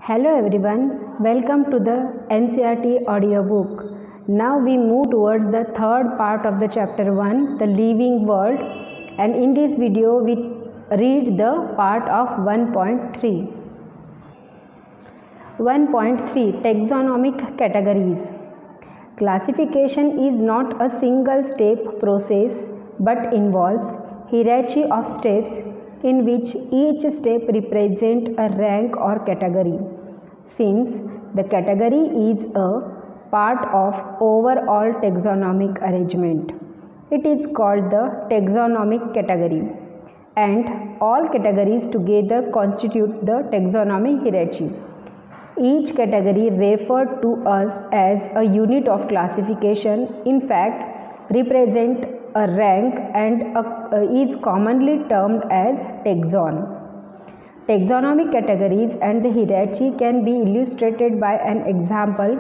Hello everyone, welcome to the NCERT audiobook. Now we move towards the third part of the chapter 1, the living world, and in this video we read the part of 1.3. 1.3 Taxonomic categories. Classification is not a single step process but involves hierarchy of steps in which each step represents a rank or category. Since the category is a part of overall taxonomic arrangement, it is called the taxonomic category, and all categories together constitute the taxonomic hierarchy. Each category referred to us as a unit of classification, in fact, represent a rank and is commonly termed as taxon. Taxonomic categories and the hierarchy can be illustrated by an example.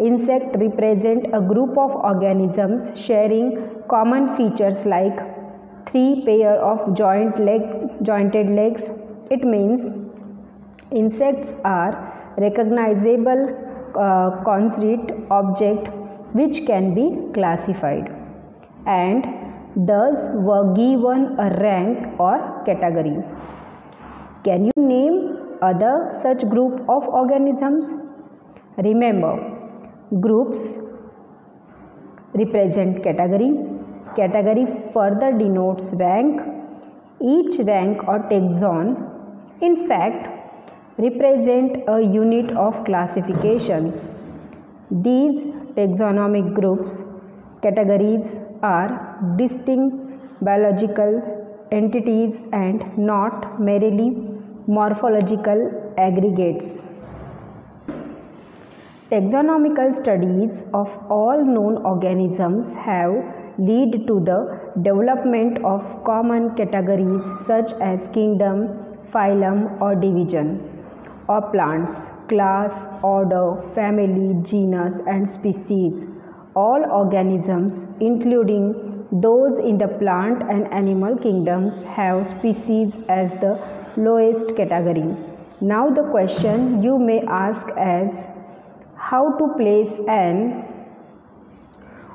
Insect represent a group of organisms sharing common features like 3 pair of jointed legs. It means insects are recognizable concrete object which can be classified and thus were given a rank or category. Can you name other such group of organisms? Remember, groups represent category. Category further denotes rank. Each rank or taxon, in fact, represent a unit of classification. These taxonomic groups, categories, are distinct biological entities and not merely morphological aggregates. Taxonomical studies of all known organisms have led to the development of common categories such as kingdom, phylum or division of plants, class, order, family, genus and species. All organisms, including those in the plant and animal kingdoms, have species as the lowest category. Now the question you may ask is how to place an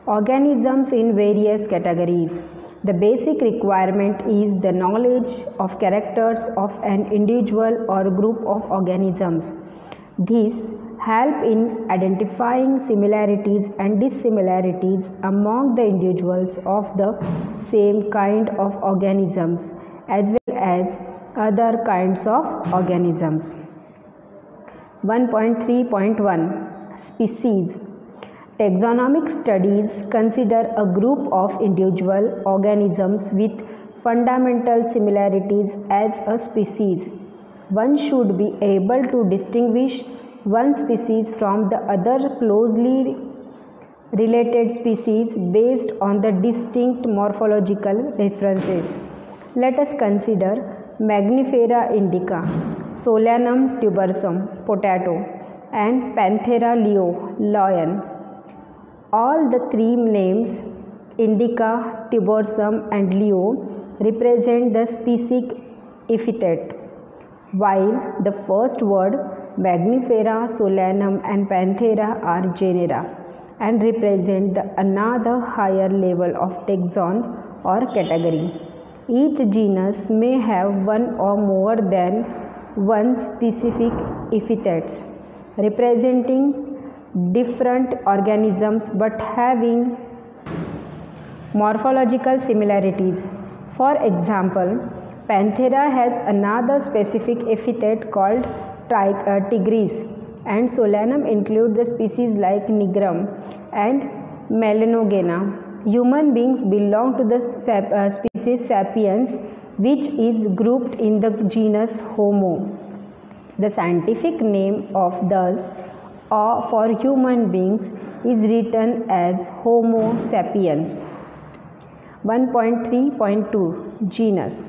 organisms in various categories. The basic requirement is the knowledge of characters of an individual or group of organisms. These help in identifying similarities and dissimilarities among the individuals of the same kind of organisms as well as other kinds of organisms. 1.3.1 Species. Taxonomic studies consider a group of individual organisms with fundamental similarities as a species. One should be able to distinguish one species from the other closely related species based on the distinct morphological differences. Let us consider Magnifera indica, Solanum tubersum, potato, and Panthera leo, lion. All the three names, indica, tubersum, and leo, represent the species epithet, while the first word Magnifera, Solanum, and Panthera are genera and represent another higher level of taxon or category. Each genus may have one or more than one specific epithets representing different organisms but having morphological similarities. For example, Panthera has another specific epithet called tigris, and Solanum include the species like Nigrum and Melanogena. Human beings belong to the species Sapiens, which is grouped in the genus Homo. The scientific name of thus for human beings is written as Homo sapiens. 1.3.2 Genus.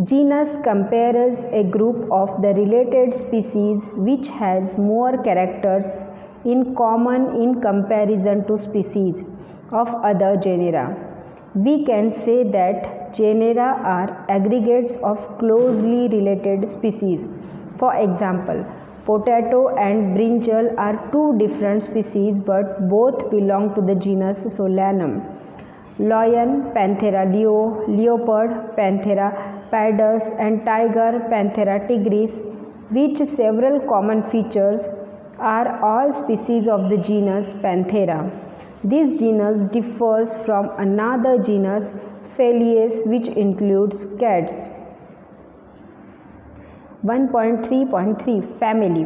Genus compares a group of the related species which has more characters in common in comparison to species of other genera. We can say that genera are aggregates of closely related species. For example, Potato and brinjal are two different species but both belong to the genus Solanum. Lion, Panthera leo, leopard, Panthera pardus, and tiger, Panthera tigris, which several common features, are all species of the genus Panthera. This genus differs from another genus, Felis, which includes cats. 1.3.3 Family.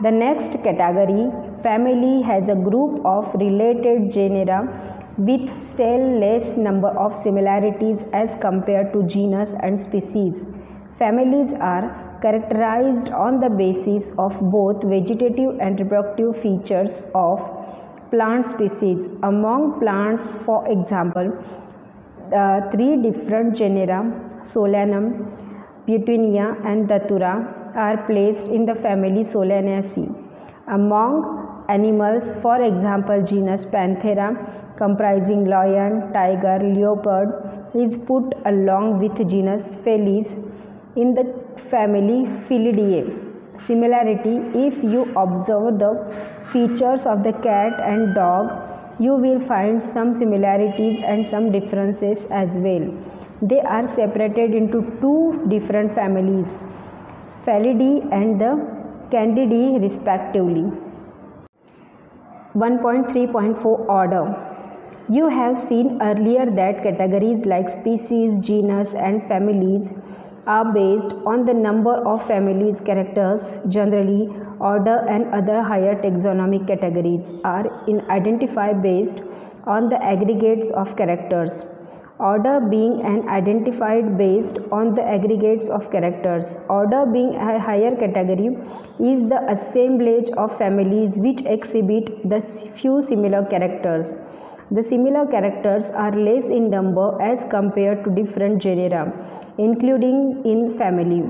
The next category, family, has a group of related genera with still less number of similarities as compared to genus and species. Families are characterized on the basis of both vegetative and reproductive features of plant species. Among plants, for example, the three different genera, Solanum, Petunia, and Datura, are placed in the family Solanaceae. Among animals, for example, genus Panthera, comprising lion, tiger, leopard, is put along with genus Felis in the family Felidae. Similarity: if you observe the features of the cat and dog, you will find some similarities and some differences as well. They are separated into two different families, Felidae and the Candidae respectively. 1.3.4 Order. You have seen earlier that categories like species, genus, and families are based on the number of families characters. Generally, order and other higher taxonomic categories are identified based on the aggregates of characters. Order being an identified based on the aggregates of characters. Order being a higher category is the assemblage of families which exhibit the few similar characters. The similar characters are less in number as compared to different genera, including in family.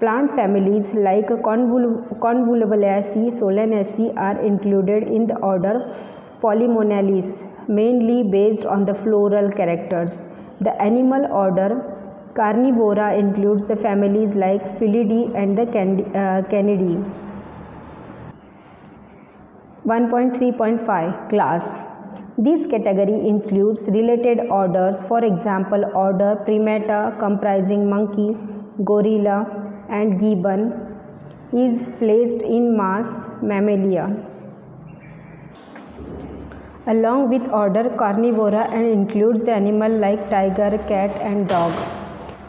Plant families like Convolvulaceae, Solanaceae are included in the order Polymonalis, mainly based on the floral characters. The animal order Carnivora includes the families like Felidae and the Canidae. 1.3.5 Class. This category includes related orders, for example, order Primata, comprising monkey, gorilla, and gibbon, is placed in mass Mammalia, along with order Carnivora, and includes the animal like tiger, cat, and dog.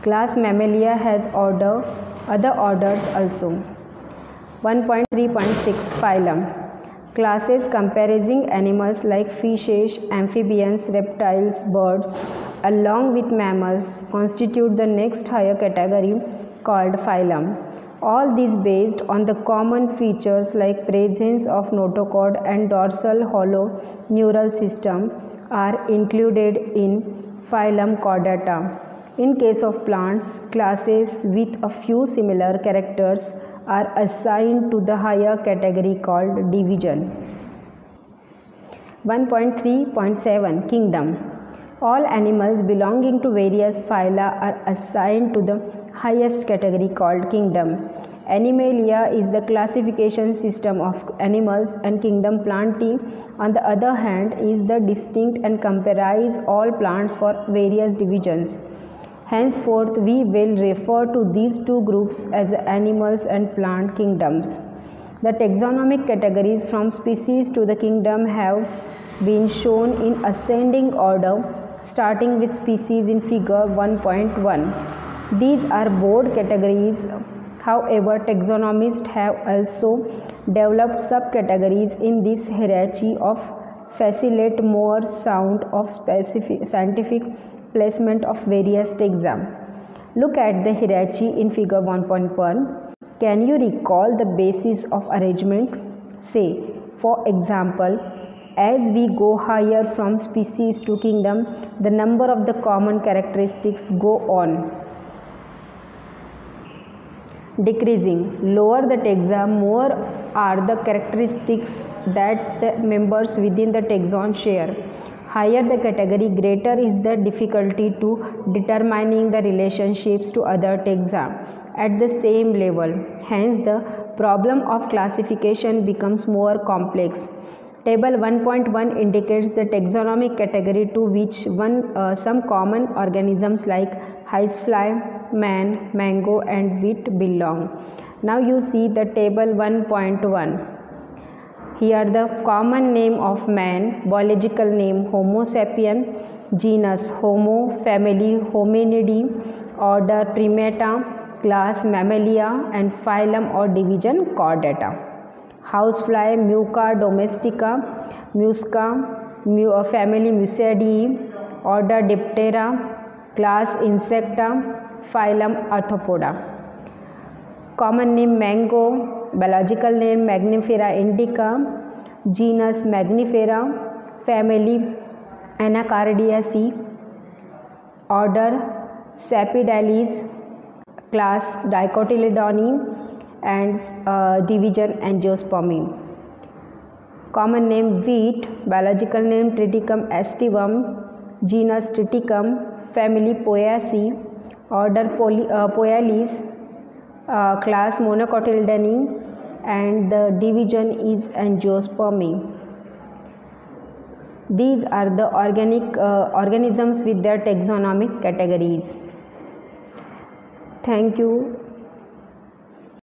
Class Mammalia has other orders also. 1.3.6 Phylum. Classes comprising animals like fishes, amphibians, reptiles, birds, along with mammals, constitute the next higher category called phylum. All these based on the common features like presence of notochord and dorsal hollow neural system are included in phylum Chordata. In case of plants, classes with a few similar characters are assigned to the higher category called division. 1.3.7 Kingdom. All animals belonging to various phyla are assigned to the highest category called kingdom. Animalia is the classification system of animals, and kingdom Plantae, on the other hand, is the distinct and comprise all plants for various divisions. Henceforth, we will refer to these two groups as animals and plant kingdoms. The taxonomic categories from species to the kingdom have been shown in ascending order, starting with species in figure 1.1. These are broad categories. However, taxonomists have also developed subcategories in this hierarchy of facilitate more sound of specific scientific placement of various taxa. Look at the hierarchy in figure 1.1. Can you recall the basis of arrangement? Say, for example, as we go higher from species to kingdom, the number of the common characteristics go on decreasing. Lower the taxa, more are the characteristics that the members within the taxon share. Higher the category, greater is the difficulty to determining the relationships to other taxa at the same level. Hence, the problem of classification becomes more complex. Table 1.1 indicates the taxonomic category to which some common organisms like housefly, man, mango and wheat belong. Now you see the table 1.1. Here the common name of man, biological name Homo sapien, genus Homo, family Hominidae, order Primata, class Mammalia and phylum or division Chordata. Housefly Muca domestica, Musca, family Mucidae, order Diptera, class Insecta, phylum Arthropoda. Common name mango, biological name Magnifera indica, genus Magnifera, family Anacardiaceae, order Sapidales, class Dicotyledone and division Angiospermae. Common name wheat, biological name Triticum aestivum, genus Triticum, family Poaceae, order Poales, class Monocotyledone and the division is Angiospermae. These are the organisms with their taxonomic categories. Thank you.